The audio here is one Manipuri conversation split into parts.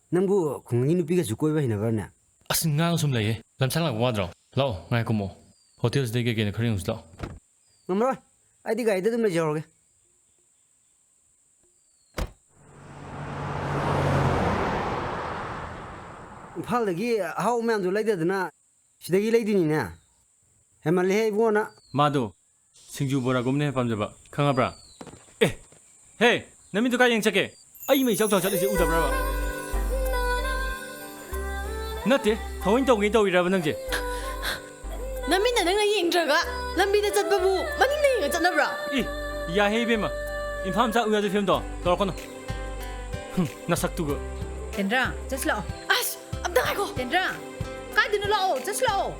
Nambu kung inu piga sukoi ba hinabarna. As ngang sum lay. Lam sang lang wadro. Lao, ngai ko mo. Hotels de ge khari ngus lao. Ngamro. Ai di gai da dum le jorge. Phaldagi how man du laida dana. Sidagi laidini na. Hemal he ibona. Madu. Singju bora gumne pamjaba. Khangabra. Eh. Hey, nami tu ka yang chake. Ai mai chau chau chali se udabra ba. Nate, thawin tau ngi tau ira ba nang je. Nami na nang yeng traga. Lambi da chat babu. Mani na yeng chat na bra. I, ya he be ma. Infam sa uya de film do. Tor kono. Nasak tu go. Tendra, just lao. As, abda kai ko. Tendra, kai dinu lao, just lao.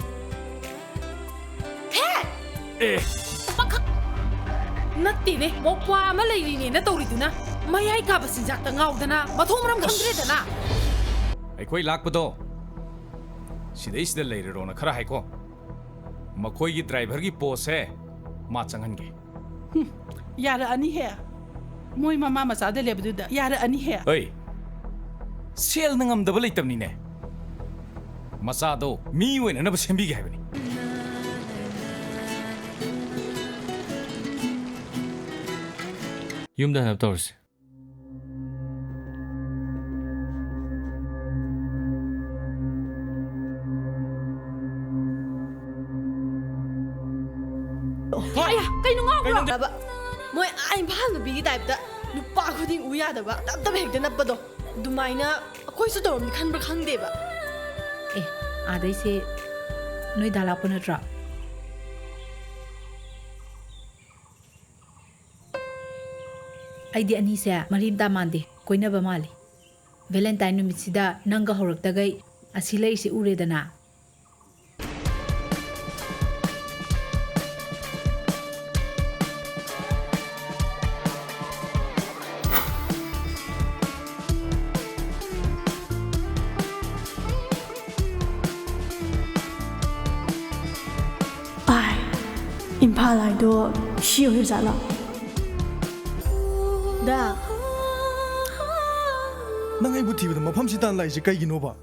Hey! Eh. Pakak. Natti ne. Mokwa ma lai ni na tori tu na. Mayai ka ba sinjak ta ngau dana. Mathong ram khamdre dana. ꯑꯩꯈꯣꯏ ꯂꯥꯛꯄꯗꯣ ꯁꯤꯗꯩꯁꯤꯗ ꯂꯩꯔꯔꯣꯅ ꯈꯔ ꯍꯥꯏꯀꯣ ꯃꯈꯣꯏꯒꯤ ꯗ꯭ꯔꯥꯏꯚꯔꯒꯤ ꯄꯣꯁꯁꯦ ꯃꯥ ꯆꯪꯍꯟꯒꯦ ꯌꯥꯔꯛꯑꯅꯤ ꯍꯦ ꯃꯣꯏ ꯃꯃꯥ ꯃꯆꯥꯗ ꯂꯩꯕꯗꯨꯗ ꯌꯥꯔꯛꯑꯅꯤ ꯍꯦ ꯑꯩ ꯁꯦꯜꯅ ꯉꯝꯗꯕ ꯂꯩꯇꯕꯅꯤꯅꯦ ꯃꯆꯥꯗꯣ ꯃꯤ ꯑꯣꯏꯅꯅꯕ ꯁꯦꯝꯕꯤꯒꯦ ꯍꯥꯏꯕꯅꯤ Yumda hanap tawrsi. Aya, kaino ngau bra. Ba. Moi ai phal nu bi type da. Nupa khuding u ya da ba. Tab tab hek na ba do. Dumaina khoi su torom khan bra khang de ba. Eh, adai se noi dala puna tra. Aidi ani se marim da mande koina ba mali. Valentine numit sida nanga horak tagai asilai se ure dana. Impal aido shiyo hirzala. Da. Nang ai buthi da mafam si tan lai je kai gino ba.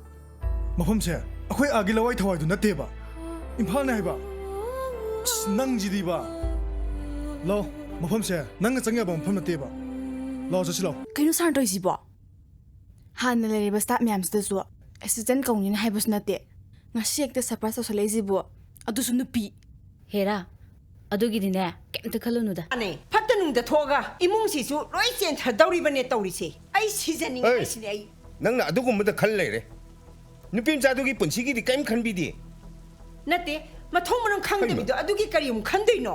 Mafam se akhoi agi lawai thawai du natte ba. Impal na hai ba. Nang ji di ba. Lo mafam se nang changya ba mafam natte ba. Lo ja silo. Kaino san toi si bo. Han na le ba staff myam sta zo. Assistant kaungin hai bus natte. Ngasi ekta surprise so lai ji bo. Adu su nupi. Hera. ꯑꯗꯨꯒꯤꯗꯤꯅꯦ ꯀꯩꯝꯇ ꯈꯜꯂꯨꯅꯨꯗ ꯑꯅꯦ ꯐꯠꯇꯅꯨꯡꯗ ꯊꯣꯛꯑꯒ ꯏꯃꯨꯡꯁꯤꯁꯨ ꯂꯣꯏ ꯆꯦꯟꯊꯗꯧꯔꯤꯕꯅꯦ ꯇꯧꯔꯤꯁꯦ ꯑꯩ ꯁꯤꯖꯅꯤꯡꯉꯥꯏꯁꯤꯅꯦ ꯑꯩ ꯅꯪꯅ ꯑꯗꯨꯒꯨꯝꯕꯗ ꯈꯜ ꯂꯩꯔꯦ ꯅꯨꯄꯤ ꯃꯆꯥꯗꯨꯒꯤ ꯄꯨꯟꯁꯤꯒꯤꯗꯤ ꯀꯩꯝ ꯈꯟꯕꯤꯗꯦ ꯅꯠꯇꯦ ꯃꯊꯣꯡ ꯃꯔꯝ ꯈꯪꯗꯕꯤꯗꯣ ꯑꯗꯨꯒꯤ ꯀꯔꯤ ꯑꯃꯨꯛ ꯈꯟꯗꯣꯏꯅꯣ